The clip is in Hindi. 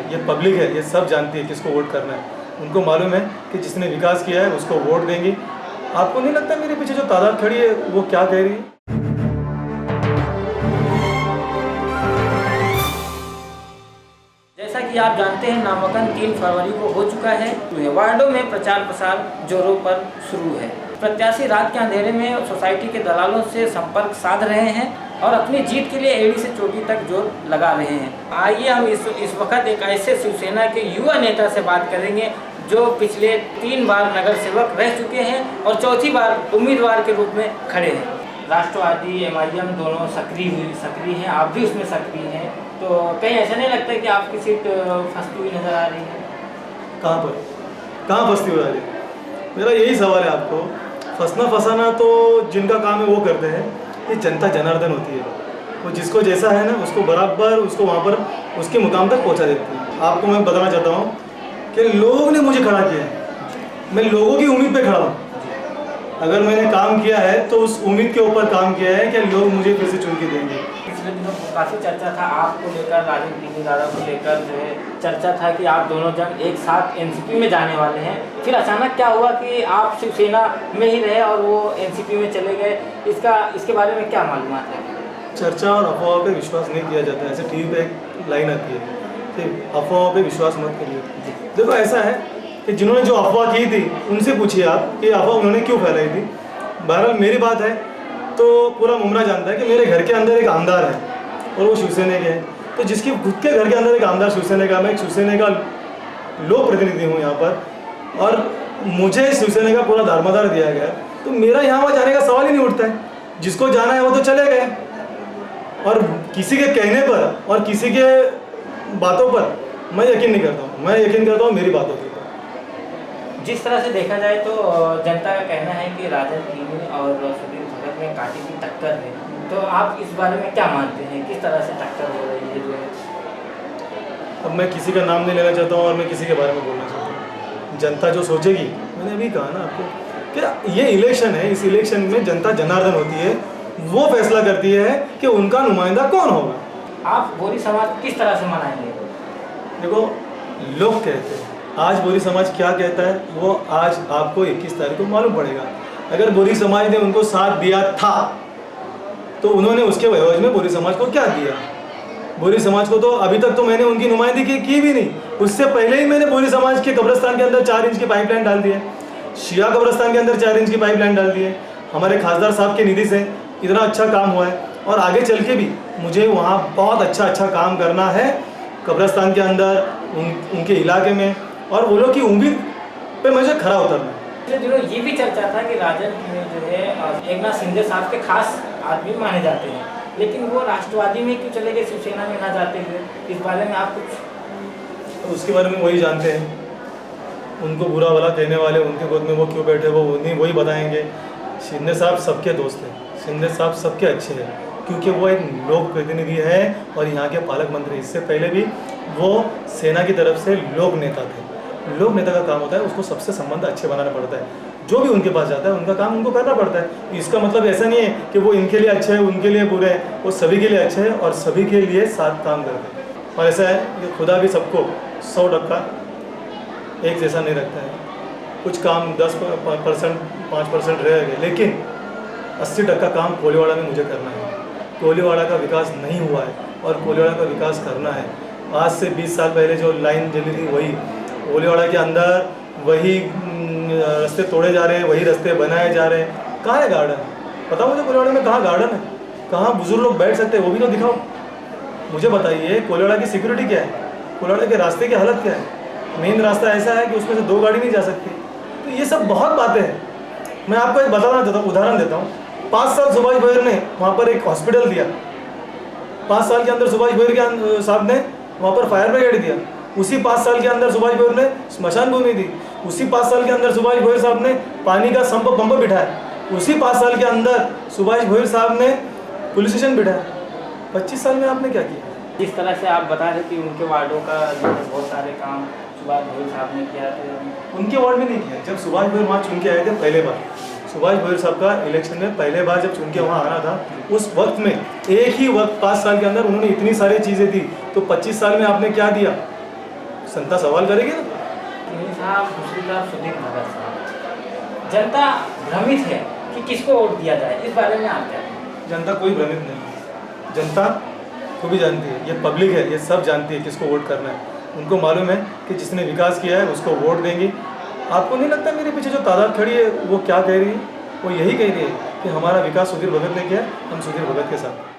ये पब्लिक है, ये सब जानती है किसको वोट करना है। उनको मालूम है कि जिसने विकास किया है उसको वोट देंगी। आपको नहीं लगता मेरे पीछे जो तादाद खड़ी है वो क्या कह रही है? जैसा कि आप जानते हैं, नामांकन 3 फरवरी को हो चुका है। वार्डों में प्रचार प्रसार जोरों पर शुरू है। प्रत्याशी रात के अंधेरे में सोसाइटी के दलालों से संपर्क साध रहे हैं और अपनी जीत के लिए एड़ी से चोटी तक जोर लगा रहे हैं। आइए हम इस वक्त एक ऐसे शिवसेना के युवा नेता से बात करेंगे जो पिछले 3 बार नगर सेवक रह चुके हैं और चौथी बार उम्मीदवार के रूप में खड़े हैं। राष्ट्रवादी MIM दोनों सक्रिय हैं, आप भी उसमें सक्रिय हैं, तो कहीं ऐसा नहीं लगता कि आपकी सीट फंसती हुई नजर आ रही है? कहाँ फंसती हुई आ रही है? मेरा यही सवाल है आपको। फंसना फंसाना तो जिनका काम है वो करते हैं, ये जनता जनार्दन होती है। वो जिसको जैसा है ना उसको बराबर उसको वहाँ पर उसके मुकाम तक पहुँचा देती है। आपको मैं बताना चाहता हूँ कि लोगों ने मुझे खड़ा किया है, मैं लोगों की उम्मीद पे खड़ा हूँ। अगर मैंने काम किया है तो उस उम्मीद के ऊपर काम किया है कि लोग मुझे फिर से चुन के देंगे। पिछले दिनों काफ़ी चर्चा था आपको लेकर, राजन टीवी दादा को लेकर जो है चर्चा था कि आप दोनों जन एक साथ NCP में जाने वाले हैं। फिर अचानक क्या हुआ कि आप शिवसेना में ही रहे और वो NCP में चले गए? इसके बारे में क्या मालूमात है? चर्चा और अफवाहों पे विश्वास नहीं किया जाता है। ऐसे टीवी पे एक लाइन आती है कि अफवाहों पे विश्वास मत करिए। देखो ऐसा है कि जिन्होंने जो अफवाह की थी उनसे पूछिए आप कि अफवाह उन्होंने क्यों फैलाई थी। बहरहाल मेरी बात है तो पूरा मुमरा जानता है कि मेरे घर के अंदर एक आमदार है और वो शिवसेना के हैं। तो जिसकी खुद के घर के अंदर एक आमदार शिवसेना का, मैं एक शिवसेना का लोक प्रतिनिधि हूँ यहाँ पर, और मुझे शिवसेना का पूरा दारोमदार दिया गया, तो मेरा यहाँ वहाँ जाने का सवाल ही नहीं उठता है। जिसको जाना है वो तो चले गए, और किसी के कहने पर और किसी के बातों पर मैं यकीन नहीं करता हूँ। मैं यकीन करता हूँ मेरी बातों के ऊपर। जिस तरह से देखा जाए तो जनता का कहना है कि राजन टीवी और सुधीर भगत में कांटे की टक्कर है, तो आप इस बारे में क्या मानते हैं? किस तरह से टक्कर हो रही है जो है? अब मैं किसी का नाम नहीं लेना चाहता हूँ और मैं किसी के बारे में बोलना चाहता हूँ। जनता जो सोचेगी, मैंने अभी कहा ना आपको कि ये इलेक्शन है, इस इलेक्शन में जनता जनार्दन होती है, वो फैसला करती है कि उनका नुमाइंदा कौन होगा। आप बोरी समाज किस तरह से मनाएंगे? देखो, लोग कहते हैं, आज बोरी समाज क्या कहता है वो आज आपको 21 तारीख को मालूम पड़ेगा। अगर बोरी समाज ने उनको साथ दिया था तो उन्होंने उसके एवज में बोरी समाज को क्या दिया? बोरी समाज को तो अभी तक तो मैंने उनकी नुमाइंदगी की भी नहीं। उससे पहले ही मैंने बोरी समाज के कब्रिस्तान के अंदर 4 इंच की पाइपलाइन डाल दी है, शिया कब्रिस्तान के अंदर 4 इंच की पाइपलाइन डाल दी है। हमारे खासदार साहब के निधि से इतना अच्छा काम हुआ है, और आगे चल के भी मुझे वहाँ बहुत अच्छा काम करना है कब्रिस्तान के अंदर, उनके इलाके में, और वो लोग की उम्मीद पे मुझे खरा उतरना है। पिछले दिनों ये भी चर्चा था कि राजन जो है एकनाथ शिंदे साहब के खास आदमी माने जाते हैं, लेकिन वो राष्ट्रवादी में क्यों चले गए, शिवसेना में ना जाते हुए? इस बारे में आप कुछ? तो उसके बारे में वही जानते हैं। उनको बुरा भला कहने वाले उनके गोद में वो क्यों बैठे, वो वही बताएंगे। शिंदे साहब सबके दोस्त हैं, शिंदे साहब सबके अच्छे हैं, क्योंकि वो एक लोक प्रतिनिधि है और यहाँ के पालक मंत्री। इससे पहले भी वो सेना की तरफ से लोक नेता थे। लोक नेता का काम होता है उसको सबसे संबंध अच्छे बनाना पड़ता है। जो भी उनके पास जाता है उनका काम उनको करना पड़ता है। इसका मतलब ऐसा नहीं है कि वो इनके लिए अच्छे हैं, उनके लिए बुरे हैं, वो सभी के लिए अच्छे हैं और सभी के लिए साथ काम करते हैं। और ऐसा है कि खुदा भी सबको 100% एक जैसा नहीं रखता है। कुछ काम 10% 5% रह गए, लेकिन 80% काम कोलीवाड़ा में मुझे करना है। कोलीवाड़ा का विकास नहीं हुआ है और कोलीवाड़ा का विकास करना है। आज से 20 साल पहले जो लाइन जली थी वही कोलीवाड़ा के अंदर, वही रास्ते तोड़े जा रहे हैं, वही रास्ते बनाए जा रहे हैं। कहाँ है गार्डन? बताओ मुझे कोलीवाड़ा में कहाँ गार्डन है, कहाँ बुजुर्ग लोग बैठ सकते हैं, वो भी तो दिखाओ। मुझे बताइए कोलीवाड़ा की सिक्योरिटी क्या है, कोलीवाड़ा के रास्ते की हालत क्या है। मेन रास्ता ऐसा है कि उसमें से 2 गाड़ी नहीं जा सकती। तो ये सब बहुत बातें हैं। मैं आपको एक बताना चाहता हूँ, उदाहरण देता हूँ। 5 साल सुभाष भोयर ने वहाँ पर एक हॉस्पिटल दिया। 5 साल के अंदर सुभाष भोयर के साहब ने वहाँ पर फायर ब्रिगेड दिया। उसी 5 साल के अंदर सुभाष भोयर ने स्मशान भूमि दी। उसी 5 साल के अंदर सुभाष भोयर साहब ने पानी का पंप बिठाया। उसी 5 साल के अंदर सुभाष भोयर साहब ने पुलिस स्टेशन बिठाया। 25 साल में आपने क्या किया? जिस तरह से आप बता रहे कि उनके वार्डों का बहुत सारे काम सुभाष भोयर साहब ने किया था, उनके वार्ड में नहीं किया। जब सुभाष भोयर वहाँ चुन के आए थे पहले बार, सुभाष भोयर साहब का इलेक्शन में पहले बार जब चुन के वहाँ आना था, उस वक्त में एक ही वक्त 5 साल के अंदर उन्होंने इतनी सारी चीज़ें दी। तो 25 साल में आपने क्या दिया? जनता सवाल करेगी ना। साहब, दूसरी तरफ सुदीप भगत साहब, जनता भ्रमित है कि किसको वोट दिया जाए, इस बारे में आप क्या कहें? जनता कोई भ्रमित नहीं है, जनता को भी जानती है, ये पब्लिक है, ये सब जानती है किसको वोट करना है। उनको मालूम है कि जिसने विकास किया है उसको वोट देंगी। आपको नहीं लगता मेरे पीछे जो तादाद खड़ी है वो क्या कह रही है? वो यही कह रही है कि हमारा विकास सुधीर भगत ने किया, हम सुधीर भगत के साथ।